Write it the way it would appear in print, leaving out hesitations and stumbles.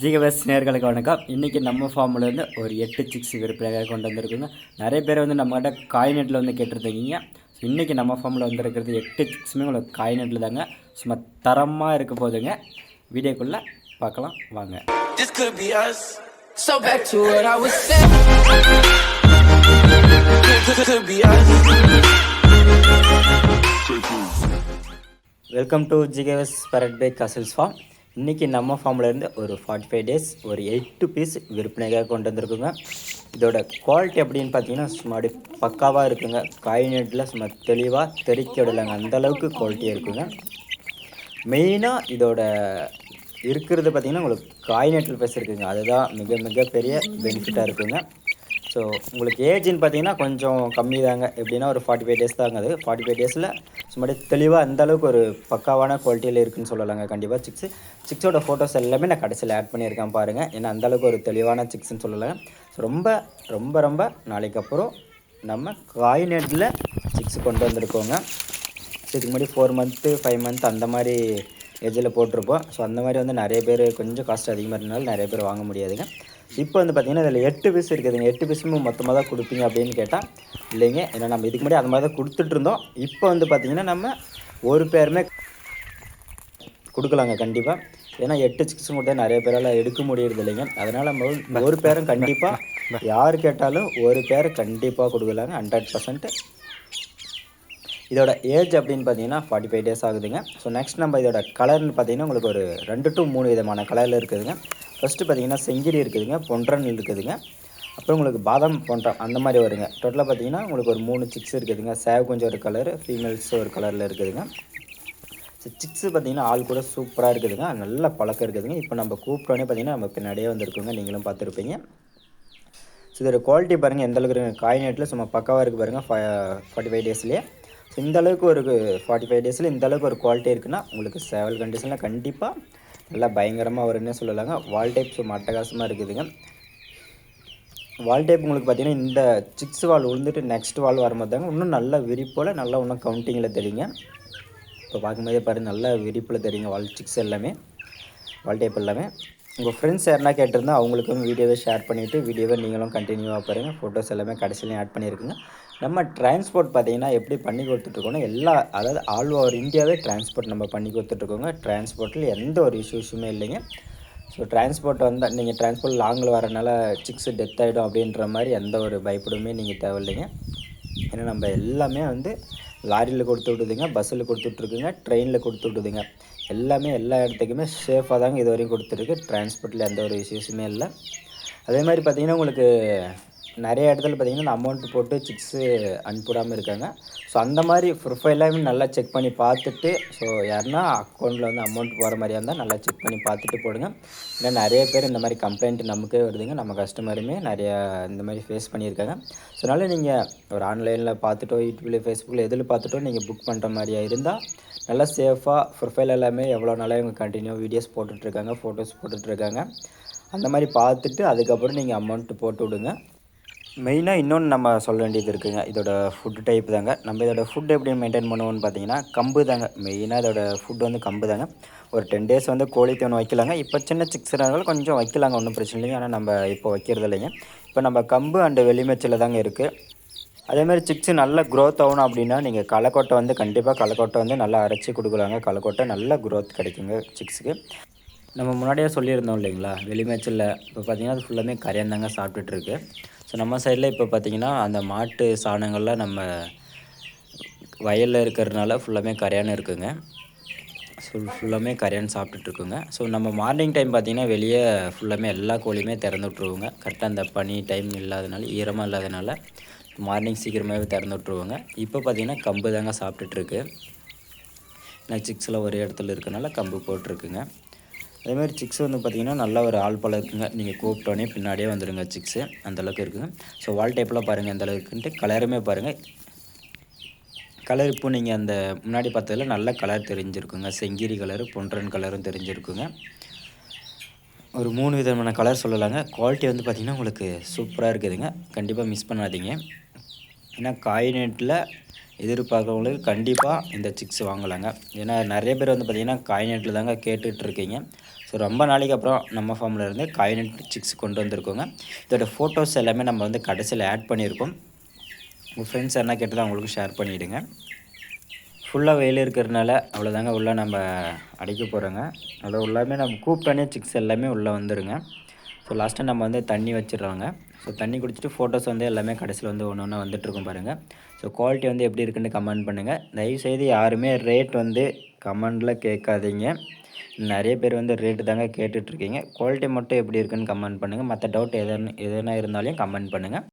GKS நேர்களுக்கு வணக்கம். இன்றைக்கி நம்ம ஃபார்ம்லேருந்து ஒரு 8 சிக்ஸ் விற்பனையாக கொண்டு வந்திருக்குங்க. நிறைய பேர் வந்து நம்மகிட்ட காய் நெட்டில் வந்து கேட்டிருந்தீங்க. இன்றைக்கி நம்ம ஃபார்மில் வந்துருக்கிறது 8 சிக்ஸுமே உங்களுக்கு காய் நெட்டில் தாங்க. சும்மா தரமாக இருக்க போதுங்க. வீடியோக்குள்ளே பார்க்கலாம் வாங்க. Welcome to GKS parrot by கசில்ஸ் ஃபார்ம். இன்றைக்கி நம்ம ஃபார்ம்லேருந்து ஒரு 45 டேஸ் ஒரு 8 பீஸ் விற்பனைக்காக கொண்டு வந்திருக்குங்க. இதோட குவாலிட்டி அப்படின்னு பார்த்தீங்கன்னா சும்மா அப்படி பக்காவாக இருக்குங்க. காய் நெட்டில் சும்மா தெளிவாக தெறிக்க விடலைங்க, அந்தளவுக்கு குவாலிட்டியாக இருக்குங்க. மெயினாக இதோட இருக்கிறது பார்த்திங்கன்னா உங்களுக்கு காய் நெட்டில் பேச இருக்குங்க, அதுதான் மிக பெரிய பெனிஃபிட்டாக இருக்குங்க. ஸோ உங்களுக்கு ஏஜ்னு பார்த்தீங்கன்னா கொஞ்சம் கம்மி தாங்க. எப்படின்னா ஒரு 45 டேஸ் தாங்க. அது 45 டேஸில் சும்மாடி தெளிவாக அந்தளவுக்கு ஒரு பக்காவான குவாலிட்டியில் இருக்குதுன்னு சொல்லலாங்க. கண்டிப்பாக சிக்ஸோட ஃபோட்டோஸ் எல்லாமே நான் கடைசியில் ஆட் பண்ணியிருக்கேன் பாருங்கள். ஏன்னா அந்தளவுக்கு ஒரு தெளிவான சிக்ஸ்ன்னு சொல்லலாங்க. ஸோ ரொம்ப நாளைக்கு அப்புறம் நம்ம காய் நெட்டில் சிக்ஸ் கொண்டு வந்திருக்கோங்க. ஸோ இதுக்கு முன்னாடி 4 மந்த்து 5 மந்த் அந்த மாதிரி ஏஜில் போட்டிருப்போம். ஸோ அந்த மாதிரி வந்து நிறைய பேர் கொஞ்சம் காஸ்ட் அதிகமாக இருந்தாலும் நிறைய பேர் வாங்க முடியாதுங்க. இப்போ வந்து பார்த்திங்கன்னா இதில் 8 பீஸ் இருக்குதுங்க. 8 பீஸுமே மொத்தமாக தான் கொடுப்பீங்க அப்படின்னு கேட்டால் இல்லைங்க. ஏன்னா நம்ம இதுக்கு முன்னாடி அந்த மாதிரி தான் கொடுத்துட்ருந்தோம். இப்போ வந்து பார்த்திங்கன்னா நம்ம ஒரு பேருமே கொடுக்கலாங்க கண்டிப்பாக. ஏன்னா 8 சிக்ஸும் கூட நிறைய பேரால் எடுக்க முடியறது இல்லைங்க. அதனால் நம்ம ஒரு பேரும் கண்டிப்பாக யார் கேட்டாலும் ஒரு பேர் கண்டிப்பாக கொடுக்கலாங்க 100%. இதோட ஏஜ் அப்படின்னு பார்த்தீங்கன்னா 45 டேஸ் ஆகுதுங்க. ஸோ நெக்ஸ்ட் நம்ம இதோட கலர்னு பார்த்தீங்கன்னா உங்களுக்கு ஒரு 2 to 3 விதமான கலரில் இருக்குதுங்க. ஃபஸ்ட்டு பார்த்தீங்கன்னா செங்கிரி இருக்குதுங்க, பொன்றன் இருக்குதுங்க, அப்புறம் உங்களுக்கு பாதாம் பொன்றம் அந்த மாதிரி வருங்க. டோட்டலாக பார்த்தீங்கன்னா உங்களுக்கு ஒரு 3 சிக்ஸ் இருக்குதுங்க. சேவ் கொஞ்சம் ஒரு கலர், ஃபீமேல்ஸ் ஒரு கலரில் இருக்குதுங்க. ஸோ சிக்ஸு பார்த்தீங்கன்னா ஆள் கூட சூப்பராக இருக்குதுங்க, நல்ல பழக்கம் இருக்குதுங்க. இப்போ நம்ம கூப்பிட்டோன்னே பார்த்தீங்கன்னா நம்ம பின்னாடியே வந்துருக்குங்க, நீங்களும் பார்த்துருப்பீங்க. ஸோ இதோட குவாலிட்டி பாருங்கள் எந்தளவுக்கு இருக்குங்க. காய் நெட்டில் சும்மா பக்காவாக இருக்குது பாருங்கள் 45 டேஸ்லேயே. ஸோ இந்தளவுக்கு ஒரு 45 டேஸில் இந்தளவுக்கு ஒரு குவாலிட்டி இருக்குன்னா உங்களுக்கு சேவல் கண்டிஷனில் கண்டிப்பாக நல்லா பயங்கரமாக வரும்னே சொல்லலாங்க. வால் டைப் சும்மா அட்டகாசமாக இருக்குதுங்க. வால் டைப் உங்களுக்கு பார்த்திங்கன்னா இந்த சிக்ஸ் வால் விழுந்துட்டு நெக்ஸ்ட் வால் வரும்போது தாங்க இன்னும் நல்ல விரிப்போல் நல்லா இன்னும் கவுண்டிங்கில் தெரியுங்க. இப்போ பார்க்கும்போதே பாருங்கள் நல்ல விரிப்பில் தெரியுங்க வால் சிக்ஸ் எல்லாமே, வால் டைப் எல்லாமே. உங்கள் ஃப்ரெண்ட்ஸ் யாருனா கேட்டிருந்தால் அவங்களுக்கும் வீடியோவை ஷேர் பண்ணிவிட்டு வீடியோவை நீங்களும் கண்டினியூவாக பாருங்கள். ஃபோட்டோஸ் எல்லாமே கடைசிலையும் ஆட் பண்ணியிருக்குங்க. நம்ம டிரான்ஸ்போர்ட் பார்த்திங்கன்னா எப்படி பண்ணி கொடுத்துட்ருக்கோன்னா அதாவது ஆல் ஓவர் இந்தியாவே டிரான்ஸ்போர்ட் நம்ம பண்ணி கொடுத்துட்ருக்கோங்க. டிரான்ஸ்போர்ட்டில் எந்த ஒரு இஷ்யூஸுமே இல்லைங்க. ஸோ டிரான்ஸ்போர்ட் வந்தால் நீங்கள் டிரான்ஸ்போர்ட் லாங்கில் வரனால சிக்ஸ் டெத் ஆகிடும் அப்படின்ற மாதிரி எந்த ஒரு பயப்படமே நீங்கள் தேவையில்லைங்க. ஏன்னா நம்ம எல்லாமே வந்து லாரியில் கொடுத்து விட்டுதுங்க, பஸ்ஸில் கொடுத்துட்ருக்குங்க, ட்ரெயினில் கொடுத்து விட்டுதுங்க. எல்லாமே எல்லா இடத்துக்குமே சேஃபாக தாங்க இது வரையும் கொடுத்துருக்கு. டிரான்ஸ்போர்ட்டில் எந்த ஒரு இஷ்யூஸுமே இல்லை. அதே மாதிரி பார்த்திங்கன்னா உங்களுக்கு நிறைய இடத்துல பார்த்திங்கன்னா அமௌண்ட்டு போட்டு சிக்ஸு அனுப்பிடாமல் இருக்காங்க. ஸோ அந்த மாதிரி ப்ரொஃபைலாகவே நல்லா செக் பண்ணி பார்த்துட்டு, ஸோ யாருன்னா அக்கௌண்ட்டில் வந்து அமௌண்ட் போகிற மாதிரியா இருந்தால் நல்லா செக் பண்ணி பார்த்துட்டு போடுங்க. ஏன்னா நிறைய பேர் இந்த மாதிரி கம்ப்ளைண்ட் நமக்கே வருதுங்க. நம்ம கஸ்டமருமே நிறையா இந்த மாதிரி ஃபேஸ் பண்ணியிருக்காங்க. ஸோ அதனால் நீங்கள் ஒரு ஆன்லைனில் பார்த்துட்டோ யூடியூப்லேயே ஃபேஸ்புக்கில் எதில் பார்த்துட்டோ நீங்கள் புக் பண்ணுற மாதிரியா இருந்தால் நல்லா சேஃபாக ப்ரொஃபைல் எல்லாமே எவ்வளோ நாளாக இவங்க கண்டினியூ வீடியோஸ் போட்டுட்ருக்காங்க, ஃபோட்டோஸ் போட்டுட்ருக்காங்க. அந்த மாதிரி பார்த்துட்டு அதுக்கப்புறம் நீங்கள் அமௌண்ட்டு போட்டு விடுங்க. மெயினாக இன்னொன்று நம்ம சொல்ல வேண்டியது இருக்குதுங்க. இதோட ஃபுட்டு டைப் தாங்க. நம்ம இதோட ஃபுட் எப்படி மெயின்டைன் பண்ணுவோம்னு பார்த்தீங்கன்னா கம்பு தாங்க. மெயினாக இதோட ஃபுட் வந்து கம்பு தாங்க. ஒரு 10 டேஸ் வந்து கோழி தீவனம் வைக்கலாங்க. இப்போ சின்ன சிக்ஸ்னால கொஞ்சம் வைக்கலாங்க, ஒன்றும் பிரச்சனை இல்லைங்க. ஆனால் நம்ம இப்போ வைக்கிறது இல்லைங்க. இப்போ நம்ம கம்பு அண்டு வெளிமேச்சில் தாங்க இருக்குது. அதேமாதிரி சிக்ஸு நல்லா க்ரோத் ஆகணும் அப்படின்னா நீங்கள் களைக்கொட்டை வந்து கண்டிப்பாக களைக்கொட்டை வந்து நல்லா அரைச்சி கொடுக்கலாங்க. களைக்கொட்டை நல்ல க்ரோத் கிடைக்குங்க சிக்ஸுக்கு. நம்ம முன்னாடியே சொல்லியிருந்தோம் இல்லைங்களா, வெளிமேச்சலில் இப்போ பார்த்திங்கன்னா அது ஃபுல்லாமே கரையான் தாங்க சாப்பிட்டுட்ருக்கு. ஸோ நம்ம சைடில் இப்போ பார்த்திங்கன்னா அந்த மாட்டு சாணங்கள்லாம் நம்ம வயலில் இருக்கிறதுனால ஃபுல்லாமே கரையான் இருக்குங்க. ஸோ ஃபுல்லாமே கரையான் சாப்பிட்டுட்ருக்குங்க. ஸோ நம்ம மார்னிங் டைம் பார்த்திங்கன்னா வெளியே ஃபுல்லாமே எல்லா கோழியுமே திறந்து விட்ருவோங்க. கரெக்டாக அந்த பனி டைம் இல்லாதனால, ஈரமாக இல்லாதனால மார்னிங் சீக்கிரமாகவே திறந்து விட்ருவோங்க. இப்போ பார்த்திங்கன்னா கம்பு தாங்க சாப்பிட்டுட்ருக்கு. நான் சிக்ஸில் ஒரே இடத்துல இருக்கனால கம்பு போட்டிருக்குங்க. அதேமாதிரி சிக்ஸ் வந்து பார்த்திங்கன்னா நல்லா ஒரு ஆள் பழம் இருக்குங்க. நீங்கள் கூப்பிட்டோன்னே பின்னாடியே வந்துடுங்க சிக்ஸு, அந்தளவுக்கு இருக்குங்க. ஸோ வால் டைப்லாம் பாருங்கள் எந்த அளவுக்குன்ட்டு. கலருமே பாருங்கள். கலர் இப்போ நீங்கள் அந்த முன்னாடி பார்த்ததில் நல்ல கலர் தெரிஞ்சிருக்குங்க. செங்கிரி கலரு, பொன்றன் கலரும் தெரிஞ்சிருக்குங்க. ஒரு 3 விதமான கலர் சொல்லலாங்க. குவாலிட்டி வந்து பார்த்திங்கன்னா உங்களுக்கு சூப்பராக இருக்குதுங்க. கண்டிப்பாக மிஸ் பண்ணாதீங்க. ஏன்னா காய் நெட்டில் எதிர்பார்க்குறவங்களுக்கு கண்டிப்பாக இந்த சிக்ஸ் வாங்கலாங்க. ஏன்னா நிறைய பேர் வந்து பார்த்திங்கன்னா காயினெட்டில் தாங்க கேட்டுட்ருக்கீங்க. ஸோ ரொம்ப நாளைக்கு அப்புறம் நம்ம ஃபார்மில் இருந்து காயினெட் சிக்ஸ் கொண்டு வந்திருக்கோங்க. இதோட ஃபோட்டோஸ் எல்லாமே நம்ம வந்து கடைசியில் ஆட் பண்ணியிருக்கோம். உங்கள் ஃப்ரெண்ட்ஸ் என்ன கேட்டதோ அவங்களுக்கு ஷேர் பண்ணிவிடுங்க. ஃபுல்லாக வெயில் இருக்கிறதுனால அவ்வளோதாங்க உள்ளே நம்ம அடைக்க போகிறோங்க. அதை எல்லாமே நம்ம கூப்பிட்டோன்னே சிக்ஸ் எல்லாமே உள்ளே வந்துடுங்க. ஸோ லாஸ்ட்டாக நம்ம வந்து தண்ணி வச்சிடுறோங்க. ஸோ தண்ணி குடிச்சிட்டு ஃபோட்டோஸ் வந்து எல்லாமே கடைசியில் வந்து ஒன்று ஒன்றா வந்துட்டுருக்கும் பாருங்கள். ஸோ குவாலிட்டி வந்து எப்படி இருக்குன்னு கமெண்ட் பண்ணுங்கள். தயவுசெய்து யாருமே ரேட் வந்து கமெண்டில் கேட்காதீங்க. நிறைய பேர் வந்து ரேட்டு தாங்க கேட்டுட்ருக்கீங்க. குவாலிட்டி மட்டும் எப்படி இருக்குன்னு கமெண்ட் பண்ணுங்கள். மற்ற டவுட் எதுனா இருந்தாலும் கமெண்ட் பண்ணுங்கள்.